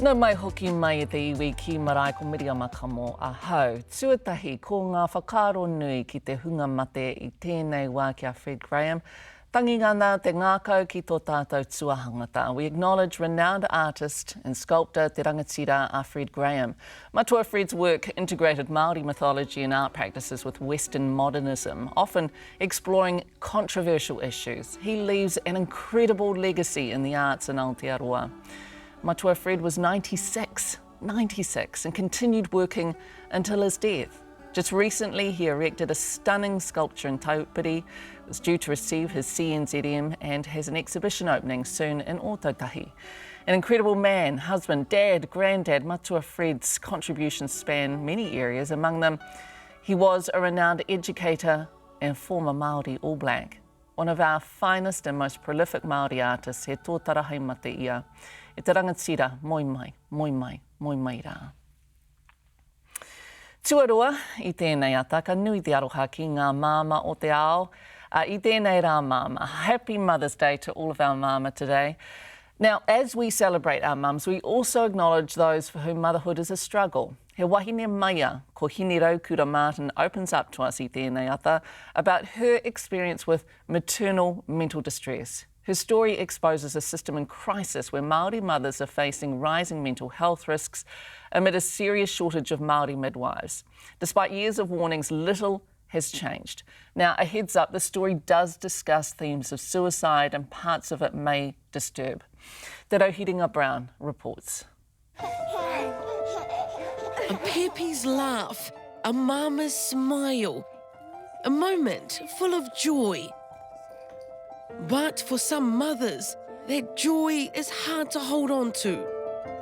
Tēnā mai hoki mai e te iwi ki Marae ko Miriama Kamo a hau. Tuatahi ko ngā whakaaro nui ki te hunga mate I tēnei wā kia Fred Graham. Tangi ngana te ngākau ki tō tātou tuahangata. We acknowledge renowned artist and sculptor Te Rangatira a Fred Graham. Matua Fred's work integrated Māori mythology and art practices with Western modernism, often exploring controversial issues. He leaves an incredible legacy in the arts in Aotearoa. Matua Fred was 96, and continued working until his death. Just recently, he erected a stunning sculpture in Taupiri, was due to receive his CNZM and has an exhibition opening soon in Ōtautahi. An incredible man, husband, dad, granddad, Matua Fred's contributions span many areas. Among them, he was a renowned educator and former Māori All Black. One of our finest and most prolific Māori artists, he tō tarahai mate ia. E te rangatira, moi mai, moi mai, moi mai rā. Tuaroa, I tēnei ata, ka nui te aroha ki ngā māma o te ao. I tēnei rā māma. Happy Mother's Day to all of our māma today. Now, as we celebrate our mums, we also acknowledge those for whom motherhood is a struggle. He wahine maia, ko Hine Raukura Martin opens up to us I tēnei ata about her experience with maternal mental distress. Her story exposes a system in crisis where Māori mothers are facing rising mental health risks amid a serious shortage of Māori midwives. Despite years of warnings, little has changed. Now, a heads up, the story does discuss themes of suicide and parts of it may disturb. Te Rauhiringa Brown reports. A pepe's laugh, a mama's smile, a moment full of joy. But for some mothers, that joy is hard to hold on to.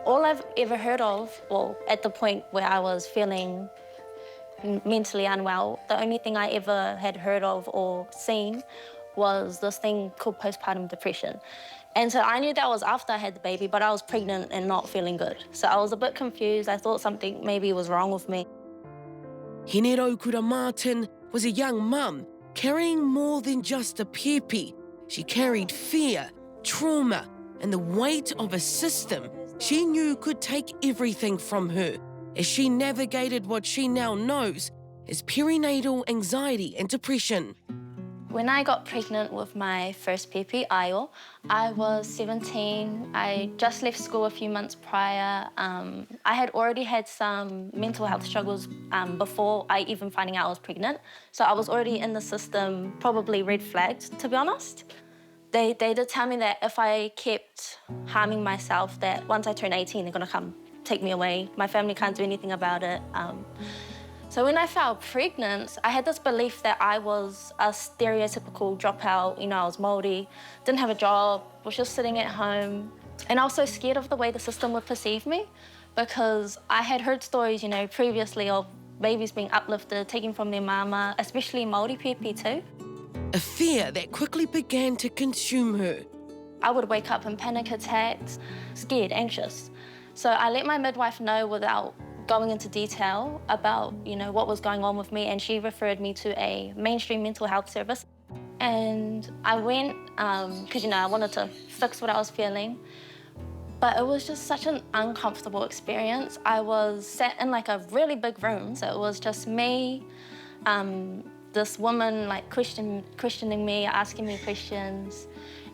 All I've ever heard of, well, at the point where I was feeling mentally unwell, the only thing I ever had heard of or seen was this thing called postpartum depression. And so I knew that was after I had the baby, but I was pregnant and not feeling good. So I was a bit confused. I thought something maybe was wrong with me. Hine Raukura Martin was a young mum carrying more than just a pepe. She carried fear, trauma, and the weight of a system she knew could take everything from her as she navigated what she now knows as perinatal anxiety and depression. When I got pregnant with my first pepe, Ayo, I was 17. I just left school a few months prior. I had already had some mental health struggles before I even finding out I was pregnant. So I was already in the system, probably red flagged, to be honest. They did tell me that if I kept harming myself, that once I turn 18, they're gonna come take me away. My family can't do anything about it. So when I fell pregnant, I had this belief that I was a stereotypical dropout. You know, I was Māori, didn't have a job, was just sitting at home. And I was so scared of the way the system would perceive me because I had heard stories, you know, previously of babies being uplifted, taken from their mama, especially Māori pepe too. A fear that quickly began to consume her. I would wake up in panic attacks, scared, anxious. So I let my midwife know without going into detail about, you know, what was going on with me, and she referred me to a mainstream mental health service. And I went, because, you know, I wanted to fix what I was feeling, but it was just such an uncomfortable experience. I was sat in like a really big room, so it was just me, this woman like questioning me, asking me questions,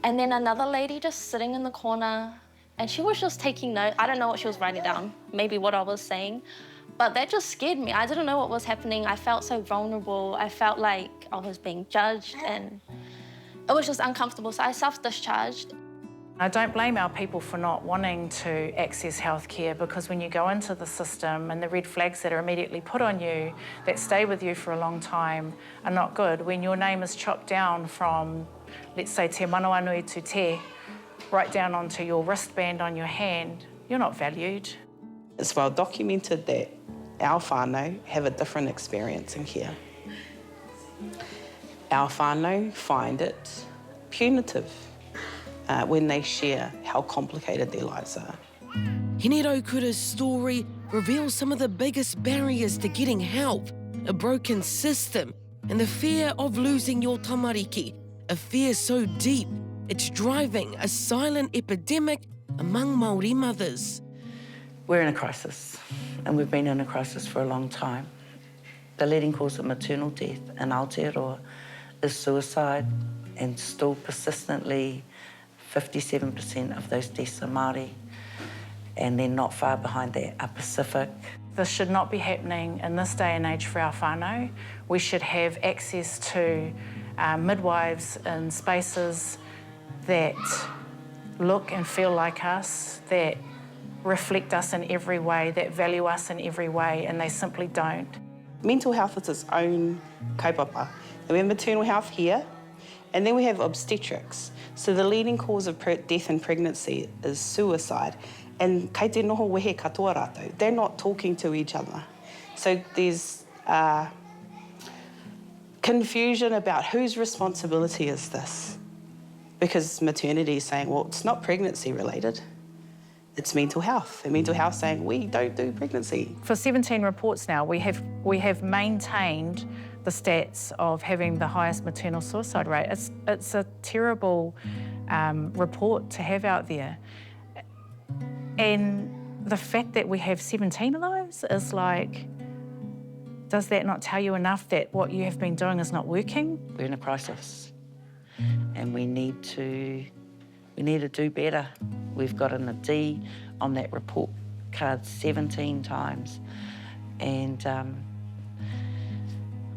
and then another lady just sitting in the corner, and she was just taking notes. I don't know what she was writing down, maybe what I was saying, but that just scared me. I didn't know what was happening. I felt so vulnerable. I felt like I was being judged, and it was just uncomfortable, so I self-discharged. I don't blame our people for not wanting to access healthcare, because when you go into the system and the red flags that are immediately put on you that stay with you for a long time are not good. When your name is chopped down from, let's say, te manoanui to te, right down onto your wristband on your hand, you're not valued. It's well documented that our whānau have a different experience in care. Our whānau find it punitive when they share how complicated their lives are. Hine Raukura's story reveals some of the biggest barriers to getting help, a broken system, and the fear of losing your tamariki, a fear so deep it's driving a silent epidemic among Māori mothers. We're in a crisis, and we've been in a crisis for a long time. The leading cause of maternal death in Aotearoa is suicide, and still persistently 57% of those deaths are Māori, and then not far behind that are Pacific. This should not be happening in this day and age for our whānau. We should have access to midwives in spaces that look and feel like us, that reflect us in every way, that value us in every way, and they simply don't. Mental health is its own kaupapa. And we have maternal health here, and then we have obstetrics. So the leading cause of death in pregnancy is suicide. And kei te noho wehe katoa rātou, they're not talking to each other. So there's confusion about whose responsibility is this. Because maternity is saying, well, it's not pregnancy related, it's mental health. And mental health saying, we don't do pregnancy. For 17 reports now, we have maintained the stats of having the highest maternal suicide rate. It's a terrible report to have out there. And the fact that we have 17 of those is like, does that not tell you enough that what you have been doing is not working? We're in a crisis, and we need to do better. We've gotten a D on that report card 17 times, and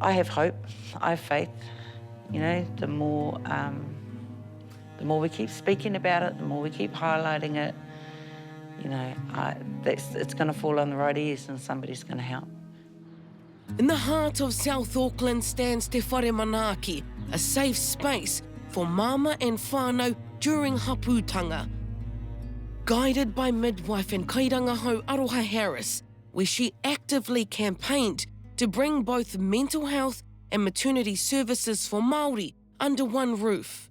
I have hope, I have faith. You know, the more we keep speaking about it, the more we keep highlighting it, you know, it's going to fall on the right ears and somebody's going to help. In the heart of South Auckland stands Te Whare Manaaki, a safe space for mama and whānau during haputanga. Guided by midwife and kairangahau Aroha Harris, where she actively campaigned to bring both mental health and maternity services for Māori under one roof.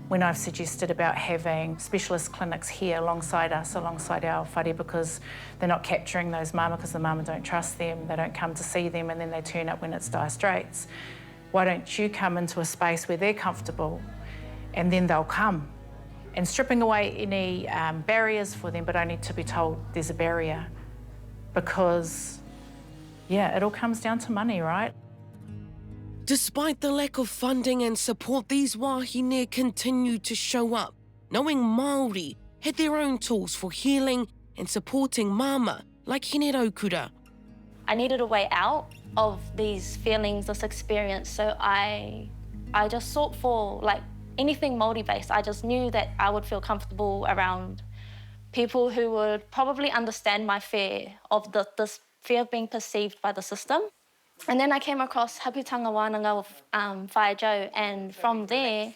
When I've suggested about having specialist clinics here alongside us, alongside our whare, because they're not capturing those mama because the mama don't trust them, they don't come to see them, and then they turn up when it's dire straits. Why don't you come into a space where they're comfortable, and then they'll come? And stripping away any barriers for them, but only to be told there's a barrier. Because, yeah, it all comes down to money, right? Despite the lack of funding and support, these wahine continued to show up, knowing Māori had their own tools for healing and supporting mama, like Hine Raukura. I needed a way out of these feelings, this experience, so I just sought for like anything Māori-based. I just knew that I would feel comfortable around people who would probably understand my fear of this fear of being perceived by the system. And then I came across Haputanga Wānanga with Whae Joe, and from there,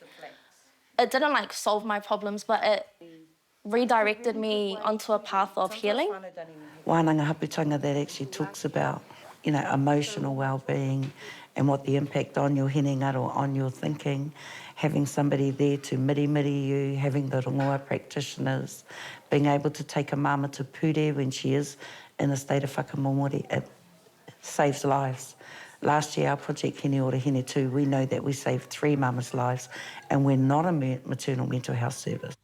it didn't like solve my problems, but it redirected me onto a path of healing. Wānanga haputanga that actually talks about, you know, emotional well-being and what the impact on your hinengaro, on your thinking, having somebody there to miri you, having the rongoa practitioners, being able to take a mama to pure when she is in a state of whakamomori, it saves lives. Last year, our project Hine Ora Hine 2, we know that we saved 3 mamas' lives, and we're not a maternal mental health service.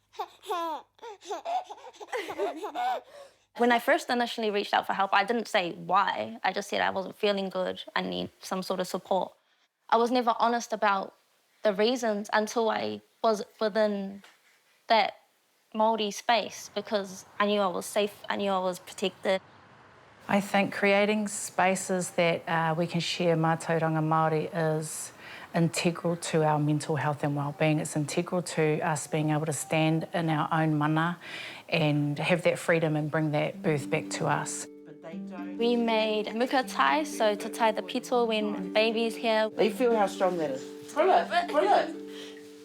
When I first initially reached out for help, I didn't say why. I just said I wasn't feeling good, I need some sort of support. I was never honest about the reasons until I was within that Māori space, because I knew I was safe, I knew I was protected. I think creating spaces that we can share mātauranga Māori is integral to our mental health and wellbeing. It's integral to us being able to stand in our own mana and have that freedom and bring that birth back to us. We made muka tai, so to tie the pito when baby's here. You feel how strong that is? Pull it.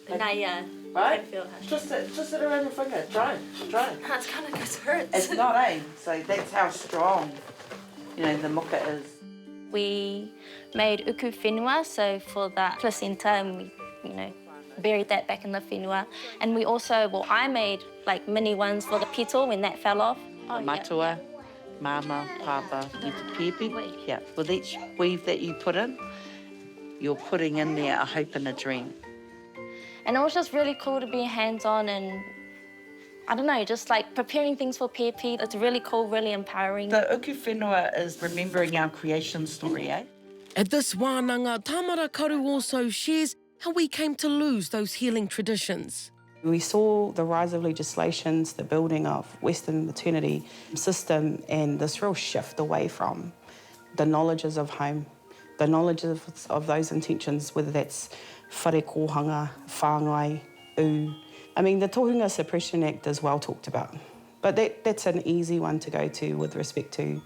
Nah, yeah. Right? I can feel how Just sit around your finger. Try. It's kind of hurts. It's not, eh? So that's how strong, you know, the muka is. We made uku whenua, so for the placenta, and we, buried that back in the whenua. And we also, I made like mini ones for the pito when that fell off. Matua, mama, papa, pipi. Yeah, with each weave that you put in, you're putting in there a hope and a dream. And it was just really cool to be hands-on and I don't know, just like preparing things for PEP. It's really cool, really empowering. The uku whenua is remembering our creation story, eh? At this wānanga, Tamara Karu also shares how we came to lose those healing traditions. We saw the rise of legislations, the building of Western maternity system, and this real shift away from the knowledges of home, the knowledge of those intentions, whether that's whare kōhanga, whāngai, I mean, the Tohunga Suppression Act is well talked about, but that's an easy one to go to with respect to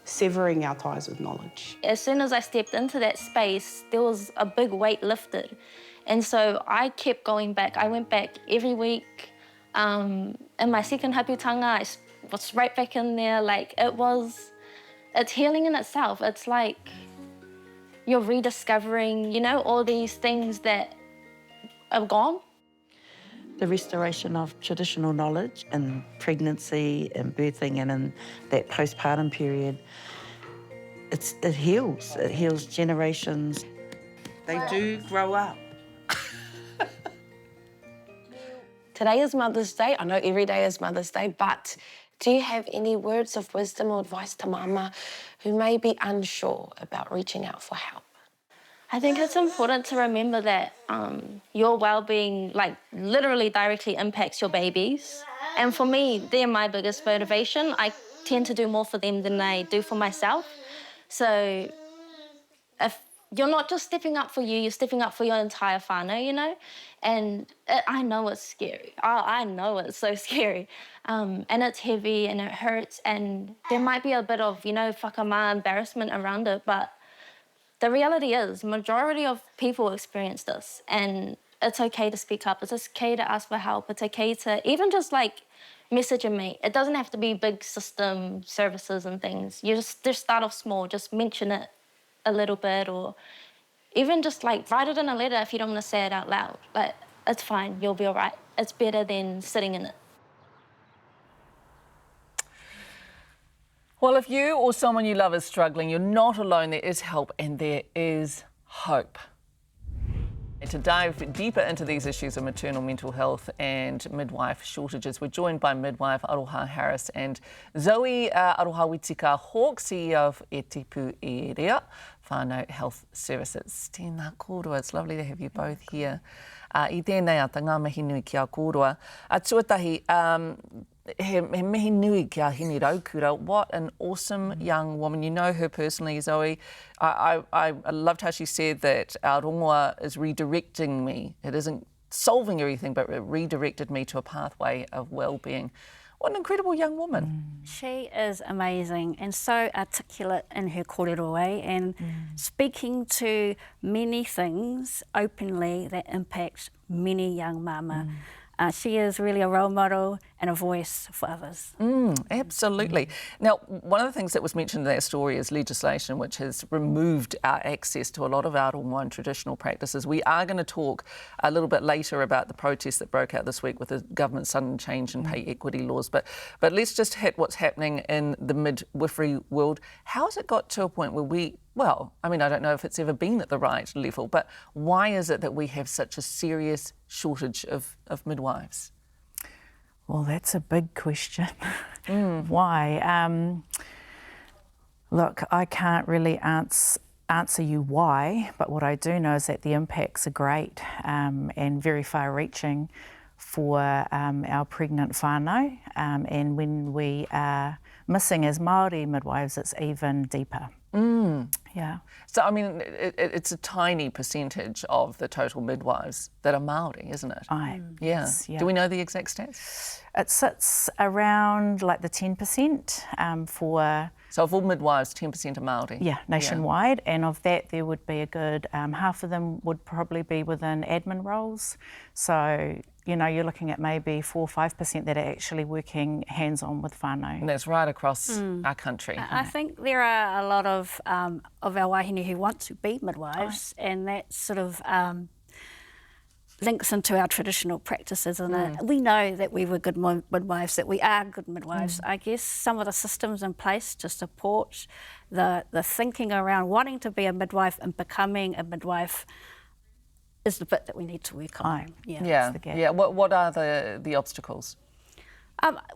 severing our ties with knowledge. As soon as I stepped into that space, there was a big weight lifted. And so I kept going back. I went back every week. In my second haputanga, I was right back in there. Like, it's healing in itself. It's like you're rediscovering, you know, all these things that are gone. The restoration of traditional knowledge in pregnancy and birthing and in that postpartum period, it heals generations. They do grow up. Today is Mother's Day. I know every day is Mother's Day, but do you have any words of wisdom or advice to mama who may be unsure about reaching out for help? I think it's important to remember that your well-being, like, literally directly impacts your babies. And for me, they're my biggest motivation. I tend to do more for them than I do for myself. So if you're not just stepping up for you, you're stepping up for your entire whānau, you know? And I know it's scary. I know it's so scary. And it's heavy and it hurts. And there might be a bit of, you know, whakamā embarrassment around it, but the reality is, majority of people experience this, and it's okay to speak up. It's okay to ask for help. It's okay to even just like message a mate. It doesn't have to be big system services and things. You just start off small. Just mention it a little bit, or even just like write it in a letter if you don't want to say it out loud. But it's fine. You'll be all right. It's better than sitting in it. Well, if you or someone you love is struggling, you're not alone. There is help and there is hope. And to dive deeper into these issues of maternal mental health and midwife shortages, we're joined by midwife Aroha Harris and Zoe Aroha Witika Hawk, CEO of Aotearoa Whānau Health Services. Tēnā kōrua, it's lovely to have you both here. I tēnei ata ngā mihi nui ki a kōrua. Tuatahi, he mihi nui ki a Hini Raukura. What an awesome young woman. You know her personally, Zoe. I loved how she said that our rongoa is redirecting me. It isn't solving everything, but it redirected me to a pathway of well-being. What an incredible young woman. She is amazing and so articulate in her kōrero way, and speaking to many things openly that impact many young mama. She is really a role model and a voice for others. Absolutely. Now, one of the things that was mentioned in that story is legislation which has removed our access to a lot of our Rongoan traditional practices. We are going to talk a little bit later about the protests that broke out this week with the government's sudden change in pay equity laws. But let's just hit what's happening in the midwifery world. How has it got to a point where well, I mean, I don't know if it's ever been at the right level, but why is it that we have such a serious shortage of midwives? Well, that's a big question. Why? Look, I can't really answer you why, but what I do know is that the impacts are great and very far-reaching for our pregnant whānau, and when we are missing as Māori midwives, it's even deeper. Yeah. So, I mean, it's a tiny percentage of the total midwives that are Māori, isn't it? Yeah. Do we know the exact stats? It sits around like the 10% for... So of all midwives, 10% are Māori? Yeah, nationwide. Yeah. And of that, there would be a good half of them would probably be within admin roles. So, you know, you're looking at maybe 4 or 5% that are actually working hands-on with whānau. And that's right across our country. I think there are a lot of our wahine who want to be midwives, and that sort of links into our traditional practices. And we know that we were good midwives, that we are good midwives. I guess some of the systems in place to support the thinking around wanting to be a midwife and becoming a midwife is the bit that we need to work on. Yeah. What are the obstacles?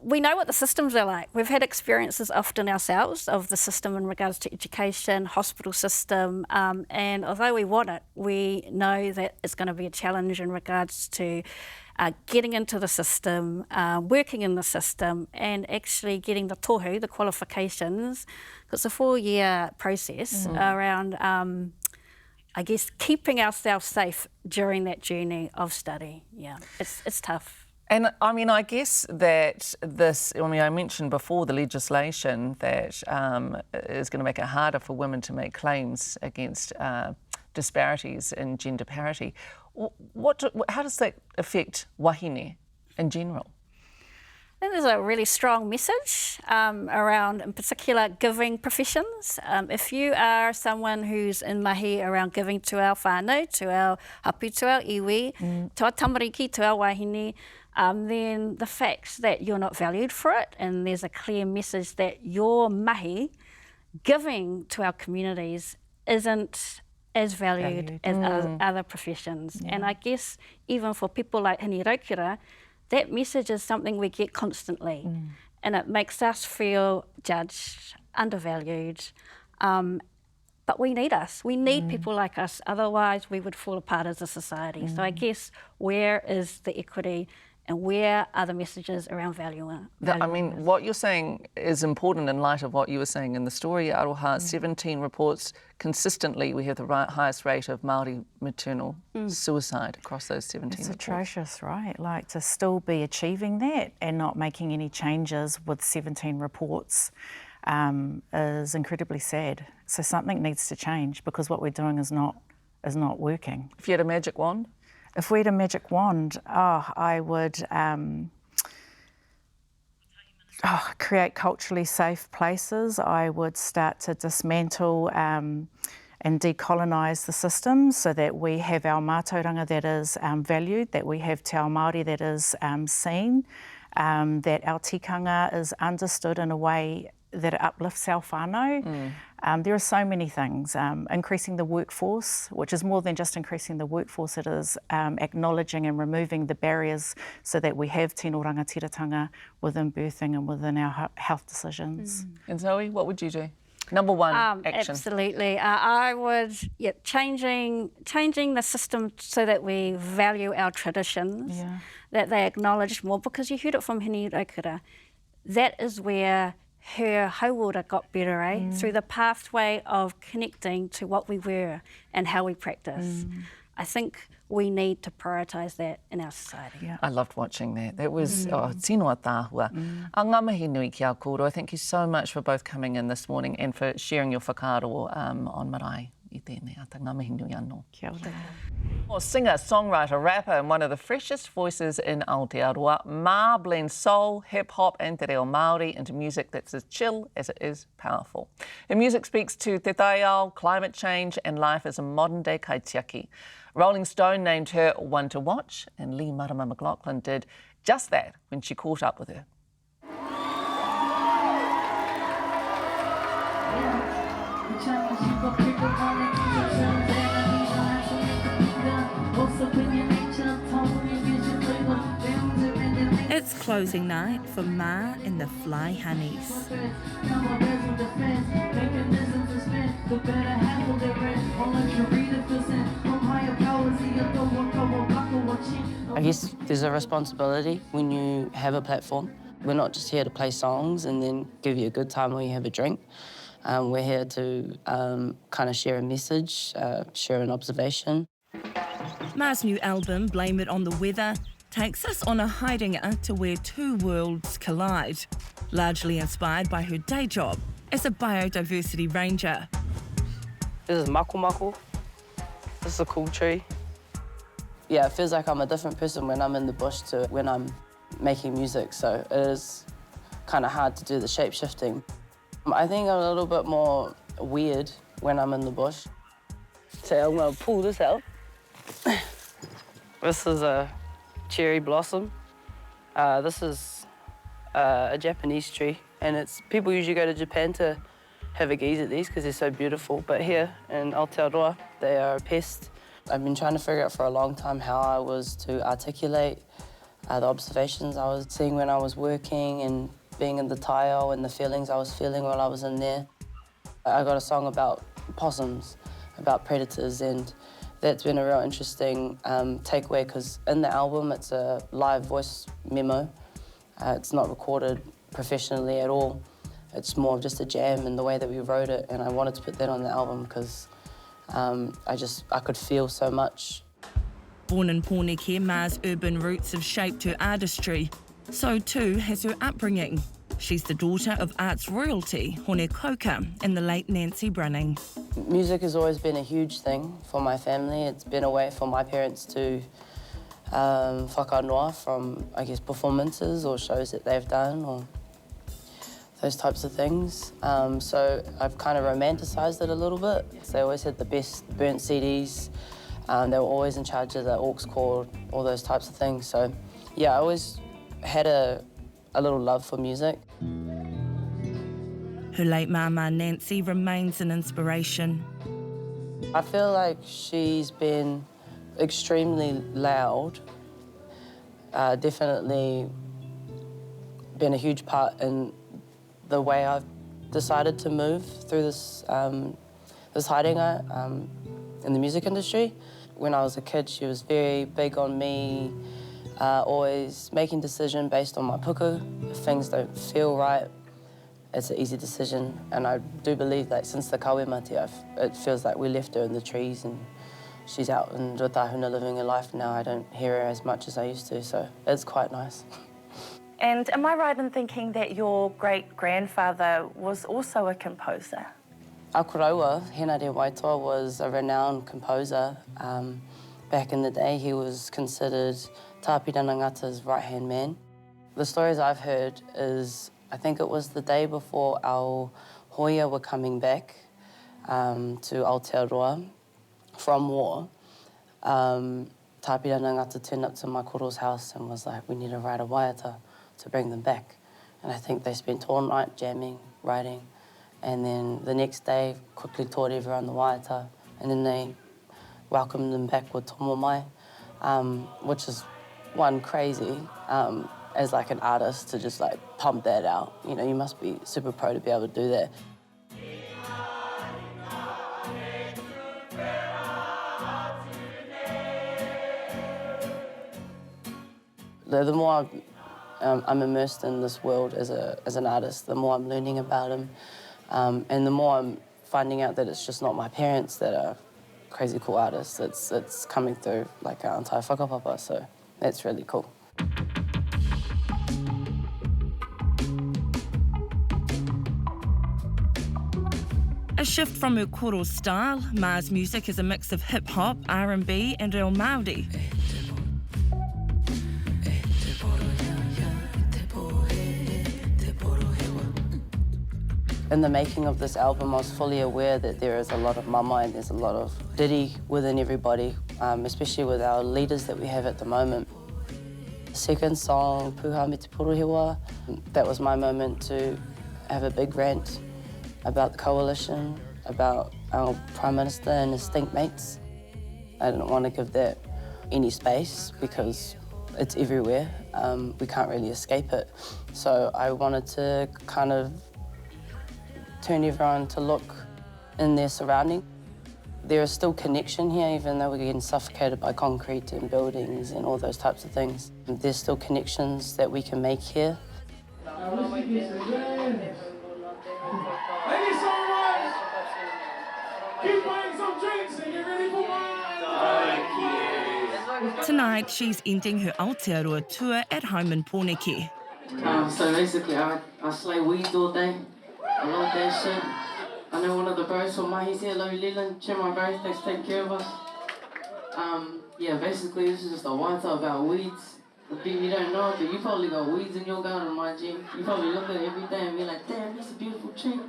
We know what the systems are like. We've had experiences often ourselves of the system in regards to education, hospital system, and although we want it, we know that it's going to be a challenge in regards to getting into the system, working in the system, and actually getting the tohu, the qualifications. It's a 4-year process around, I guess, keeping ourselves safe during that journey of study. Yeah, it's tough. And I mean, I guess that I mentioned before the legislation that is going to make it harder for women to make claims against disparities in gender parity. How does that affect wahine in general? I think there's a really strong message around, in particular, giving professions. If you are someone who's in mahi around giving to our whānau, to our hapu, to our iwi, to our tamariki, to our wahine, then the fact that you're not valued for it, and there's a clear message that your mahi, giving to our communities, isn't as valued as other professions. Yeah. And I guess even for people like Hini Raukira, that message is something we get constantly, and it makes us feel judged, undervalued, but we need us. We need people like us, otherwise we would fall apart as a society. So I guess where is the equity and where are the messages around value? I mean, what you're saying is important in light of what you were saying in the story, Aroha. 17 reports consistently we have the highest rate of Māori maternal suicide across those 17 It's reports. atrocious, right? Like, to still be achieving that and not making any changes with 17 reports is incredibly sad. So something needs to change, because what we're doing is not working. If you had a magic wand? If we had a magic wand, I would create culturally safe places. I would start to dismantle and decolonise the system so that we have our mātauranga that is valued, that we have te ao Māori that is seen, that our tikanga is understood in a way that it uplifts our whānau. There are so many things. Increasing the workforce, which is more than just increasing the workforce, it is acknowledging and removing the barriers so that we have tino rangatiratanga within birthing and within our health decisions. And Zoe, what would you do? Number one, action. Absolutely. I would, changing the system so that we value our traditions, that they acknowledge more, because you heard it from Hini Raukira. That is where her hauora got better, through the pathway of connecting to what we were and how we practice. I think we need to prioritise that in our society. Yeah. I loved watching that. That was tinoa tāhua. A ngā mihi nui ki a kōrua. Thank you so much for both coming in this morning and for sharing your whakaaro on Marae. I tēnei ata, ngā mihi nui anō. Kia ora. Singer, songwriter, rapper, and one of the freshest voices in Aotearoa, Mā blends soul, hip-hop and te reo Māori into music that's as chill as it is powerful. Her music speaks to Te Taiao, climate change and life as a modern-day kaitiaki. Rolling Stone named her one to watch, and Lee Marama McLaughlin did just that when she caught up with her. It's closing night for Ma and the Fly Honeys. I guess there's a responsibility when you have a platform. We're not just here to play songs and then give you a good time while you have a drink. We're here to kind of share a message, share an observation. Ma's new album, Blame It on the Weather, takes us on a haerenga to where two worlds collide, largely inspired by her day job as a biodiversity ranger. This is mako mako. This is a cool tree. Yeah, it feels like I'm a different person when I'm in the bush to when I'm making music, so it is kind of hard to do the shape-shifting. I think I'm a little bit more weird when I'm in the bush. So I'm going to pull this out. This is a cherry blossom. This is a Japanese tree, and people usually go to Japan to have a gaze at these because they're so beautiful, but here in Aotearoa, they are a pest. I've been trying to figure out for a long time how I was to articulate the observations I was seeing when I was working and being in the Te Taiao and the feelings I was feeling while I was in there. I got a song about possums, about predators, and that's been a real interesting takeaway because in the album it's a live voice memo. It's not recorded professionally at all. It's more of just a jam in the way that we wrote it, and I wanted to put that on the album because I could feel so much. Born in Pōneke, Ma's urban roots have shaped her artistry. So too has her upbringing. She's the daughter of arts royalty, Hone Koka, and the late Nancy Brunning. Music has always been a huge thing for my family. It's been a way for my parents to whakanoa from, I guess, performances or shows that they've done or those types of things. So I've kind of romanticised it a little bit. They always had the best burnt CDs. They were always in charge of the aux cord, all those types of things. So yeah, I always had a little love for music. Her late mama Nancy remains an inspiration. I feel like she's been extremely loud, definitely been a huge part in the way I've decided to move through this haerenga in the music industry. When I was a kid, she was very big on me, always making decisions based on my puku. If things don't feel right, it's an easy decision. And I do believe that since the kawemati, it feels like we left her in the trees and she's out in Rotahuna living her life now. I don't hear her as much as I used to, so it's quite nice. And am I right in thinking that your great-grandfather was also a composer? Aotearoa, Henare Waitoa, was a renowned composer. Back in the day, he was considered Tāpirana Ngata's right-hand man. The stories I've heard is, I think it was the day before our hoia were coming back to Aotearoa from war. Tāpirana Ngata turned up to my koro's house and was like, we need to write a waiata to bring them back. And I think they spent all night jamming, writing, and then the next day quickly taught everyone the waiata, and then they welcomed them back with tomo mai, which is one crazy as like an artist to just like pump that out. You know, you must be super pro to be able to do that. The more I'm immersed in this world as an artist, the more I'm learning about him, and the more I'm finding out that it's just not my parents that are crazy cool artists. It's coming through like our entire whakapapa, so that's really cool. A shift from her koro style, Ma's music is a mix of hip-hop, R&B and reo Māori. In the making of this album, I was fully aware that there is a lot of mama and there's a lot of diri within everybody, especially with our leaders that we have at the moment. The second song, Puha Me Te Porohewa, that was my moment to have a big rant about the coalition, about our Prime Minister and his stink mates. I didn't want to give that any space because it's everywhere. We can't really escape it. So I wanted to kind of turn everyone to look in their surrounding. There is still connection here, even though we're getting suffocated by concrete and buildings and all those types of things. There's still connections that we can make here. Tonight, she's ending her Aotearoa tour at home in Pōneke. So basically, I slay weeds all day. I love that shit. I know one of the bros from Mahi's here, Low Leland. Cheer my bros, thanks for taking care of us. Yeah, basically, this is just a waiata about weeds. The people you don't know, but you probably got weeds in your garden, my G. You probably look at it every day and be like, damn, that's a beautiful tree.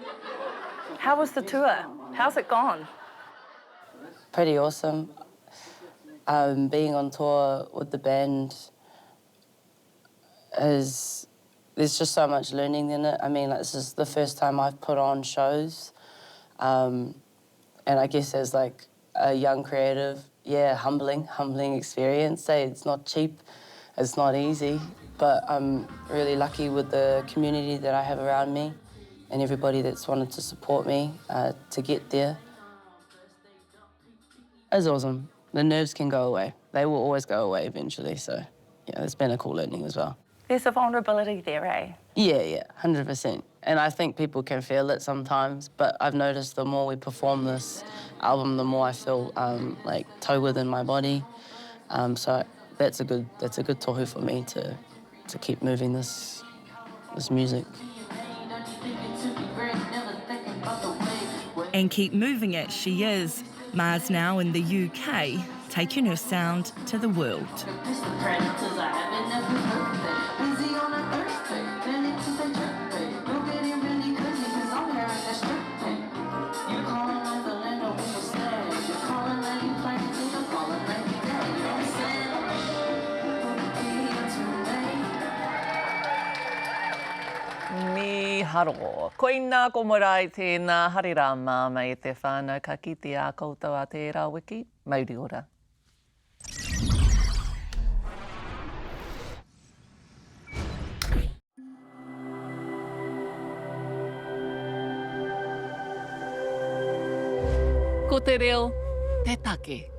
How was the tour? How's it gone? Pretty awesome. Being on tour with the band there's just so much learning in it. I mean, like, this is the first time I've put on shows. And I guess as like a young creative yeah, humbling experience. It's not cheap, it's not easy, but I'm really lucky with the community that I have around me and everybody that's wanted to support me to get there. It's awesome. The nerves can go away. They will always go away eventually, so yeah, it's been a cool learning as well. There's a vulnerability there, eh? Yeah, 100%. And I think people can feel it sometimes, but I've noticed the more we perform this album, the more I feel like toe within my body. So that's a good tohu for me to keep moving this music. And keep moving it, she is. Ma's now in the UK, taking her sound to the world. Haro. Koina ko Marae tēnā harirama mai te whānau ka kite a koutou Aotearoa wiki. Mauri ora. Ko te reo, te take.